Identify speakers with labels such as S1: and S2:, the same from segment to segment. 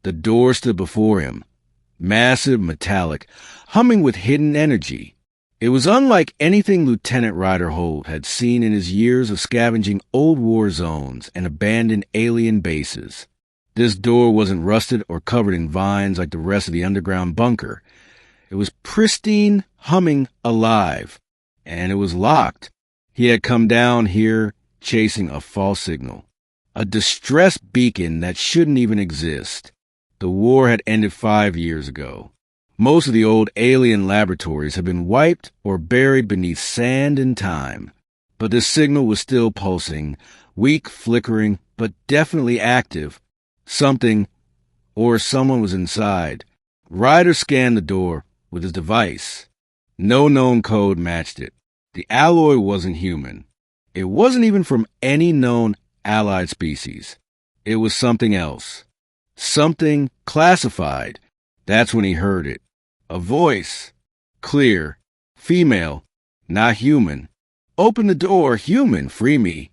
S1: The door stood before him, massive, metallic, humming with hidden energy. It was unlike anything Lieutenant Ryder Holt had seen in his years of scavenging old war zones and abandoned alien bases. This door wasn't rusted or covered in vines like the rest of the underground bunker. It was pristine, humming, alive. And it was locked. He had come down here chasing a false signal. A distress beacon that shouldn't even exist. The war had ended 5 years ago. Most of the old alien laboratories had been wiped or buried beneath sand and time. But the signal was still pulsing, weak, flickering, but definitely active. Something or someone was inside. Ryder scanned the door with his device. No known code matched it. The alloy wasn't human. It wasn't even from any known allied species. It was something else. Something classified. That's when he heard it. A voice. Clear. Female. Not human. Open the door, human, free me.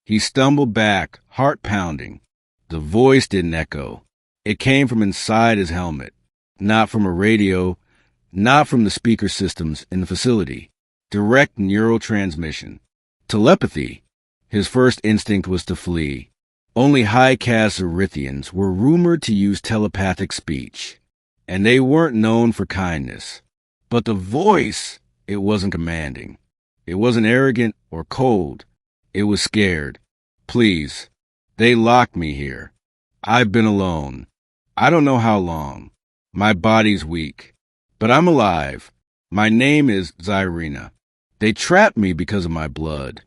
S1: He stumbled back, heart pounding. The voice didn't echo. It came from inside his helmet. Not from a radio, not from the speaker systems in the facility. Direct neural transmission. Telepathy. His first instinct was to flee. Only high-caste Erythians were rumored to use telepathic speech, and they weren't known for kindness. But the voice, it wasn't commanding. It wasn't arrogant or cold. It was scared. Please. They locked me here. I've been alone. I don't know how long. My body's weak. But I'm alive. My name is Zyrina. They trapped me because of my blood.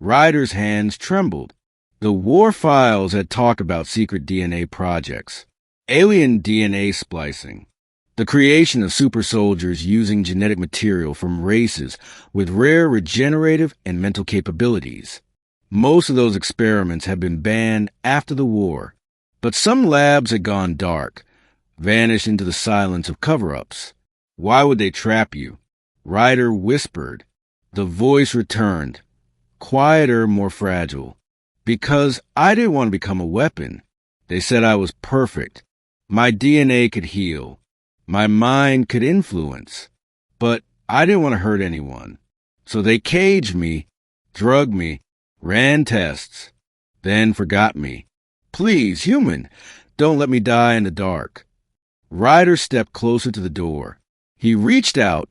S1: Ryder's hands trembled. The war files had talked about secret DNA projects. Alien DNA splicing. The creation of super soldiers using genetic material from races with rare regenerative and mental capabilities. Most of those experiments had been banned after the war, but some labs had gone dark, vanished into the silence of cover-ups. Why would they trap you? Ryder whispered. The voice returned, quieter, more fragile. Because I didn't want to become a weapon. They said I was perfect. My DNA could heal. My mind could influence. But I didn't want to hurt anyone. So they caged me, drugged me, ran tests, then forgot me. Please, human, don't let me die in the dark. Ryder stepped closer to the door. He reached out,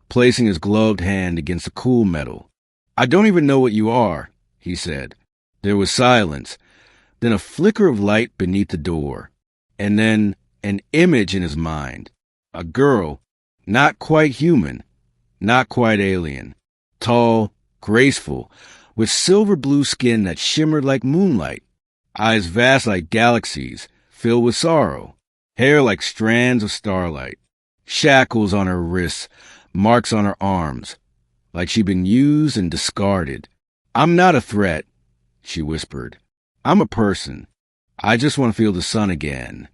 S1: placing his gloved hand against the cool metal. I don't even know what you are, he said. There was silence, then a flicker of light beneath the door, and then an image in his mind. A girl, not quite human, not quite alien, tall, graceful, with silver blue skin that shimmered like moonlight, eyes vast like galaxies, filled with sorrow, hair like strands of starlight, shackles on her wrists, marks on her arms, like she'd been used and discarded. I'm not a threat, she whispered. I'm a person. I just want to feel the sun again.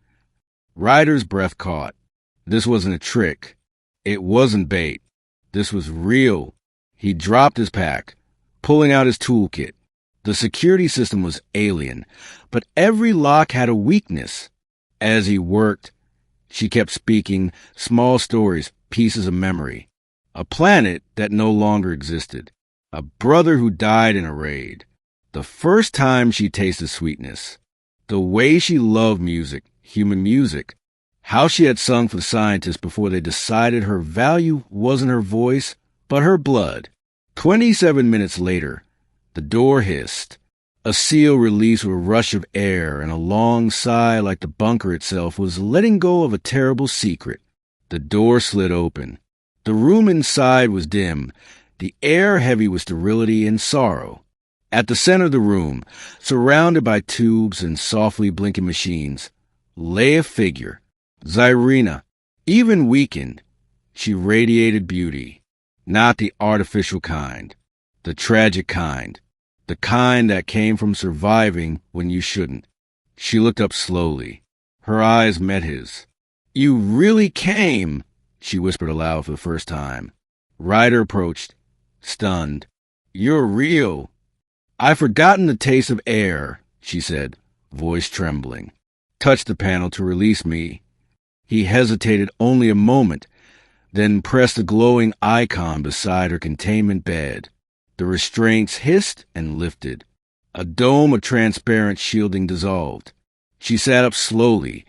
S1: Ryder's breath caught. This wasn't a trick. It wasn't bait. This was real. He dropped his pack, pulling out his toolkit. The security system was alien, but every lock had a weakness. As he worked, she kept speaking small stories, pieces of memory. A planet that no longer existed. A brother who died in a raid. The first time she tasted sweetness. The way she loved music, human music. How she had sung for the scientists before they decided her value wasn't her voice, but her blood. 27 minutes later, the door hissed. A seal released with a rush of air, and a long sigh like the bunker itself was letting go of a terrible secret. The door slid open. The room inside was dim, the air heavy with sterility and sorrow. At the center of the room, surrounded by tubes and softly blinking machines, lay a figure. Zyrina. Even weakened, she radiated beauty. Not the artificial kind. The tragic kind. The kind that came from surviving when you shouldn't. She looked up slowly. Her eyes met his. You really came, she whispered aloud for the first time. Ryder approached, stunned. You're real. I've forgotten the taste of air, she said, voice trembling. touched the panel to release me. He hesitated only a moment, then pressed the glowing icon beside her containment bed. The restraints hissed and lifted. A dome of transparent shielding dissolved. She sat up slowly,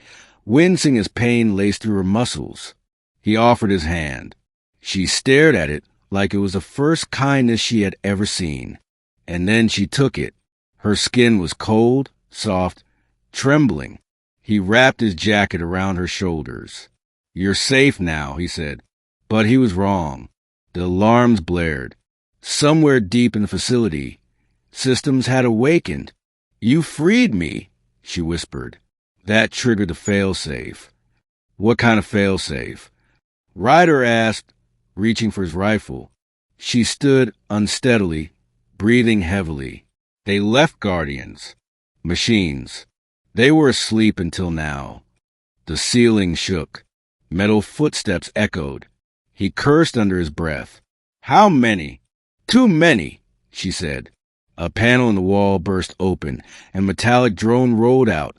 S1: wincing as pain laced through her muscles. He offered his hand. She stared at it like it was the first kindness she had ever seen. And then she took it. Her skin was cold, soft, trembling. He wrapped his jacket around her shoulders. "You're safe now," he said. But he was wrong. The alarms blared. Somewhere deep in the facility, systems had awakened. "You freed me," she whispered. That triggered the failsafe. "What kind of failsafe?" Ryder asked, reaching for his rifle. She stood unsteadily, breathing heavily. They left Guardians. Machines. They were asleep until now. The ceiling shook. Metal footsteps echoed. He cursed under his breath. "How many?" "Too many," she said. A panel in the wall burst open, and a metallic drone rolled out,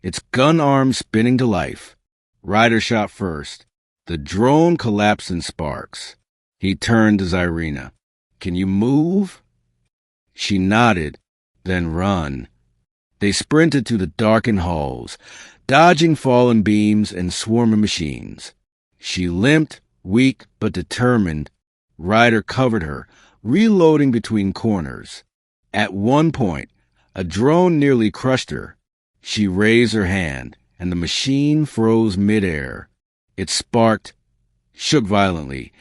S1: its gun arms spinning to life. Ryder shot first. The drone collapsed in sparks. He turned to Zyrina. "Can you move?" She nodded, then run. They sprinted through the darkened halls, dodging fallen beams and swarming machines. She limped, weak but determined. Ryder covered her, reloading between corners. At one point, a drone nearly crushed her. She raised her hand, and the machine froze midair. It sparked, shook violently,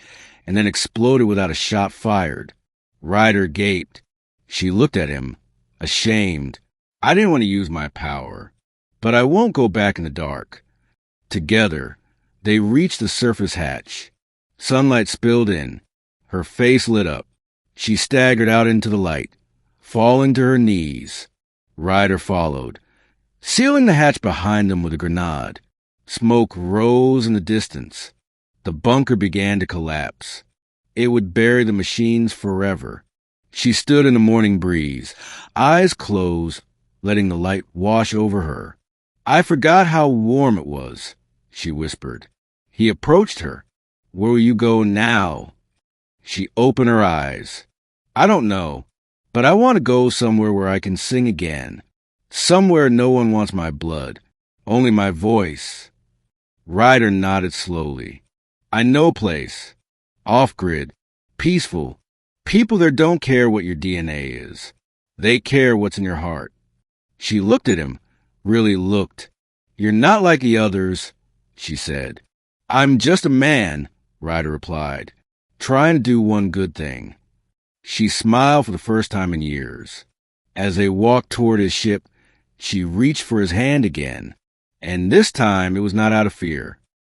S1: and then exploded without a shot fired. Ryder gaped. She looked at him, ashamed. "I didn't want to use my power, but I won't go back in the dark." Together, they reached the surface hatch. Sunlight spilled in. Her face lit up. She staggered out into the light, falling to her knees. Ryder followed, sealing the hatch behind them with a grenade. Smoke rose in the distance. The bunker began to collapse. It would bury the machines forever. She stood in the morning breeze, eyes closed, letting the light wash over her. "I forgot how warm it was," she whispered. He approached her. "Where will you go now?" She opened her eyes. "I don't know, but I want to go somewhere where I can sing again. Somewhere no one wants my blood, only my voice." Ryder nodded slowly. "I know a place. Off-grid. Peaceful. People there don't care what your DNA is. They care what's in your heart." She looked at him, really looked. "You're not like the others," she said. "I'm just a man," Ryder replied, "trying to do one good thing." She smiled for the first time in years. As they walked toward his ship, she reached for his hand again. And this time it was not out of fear.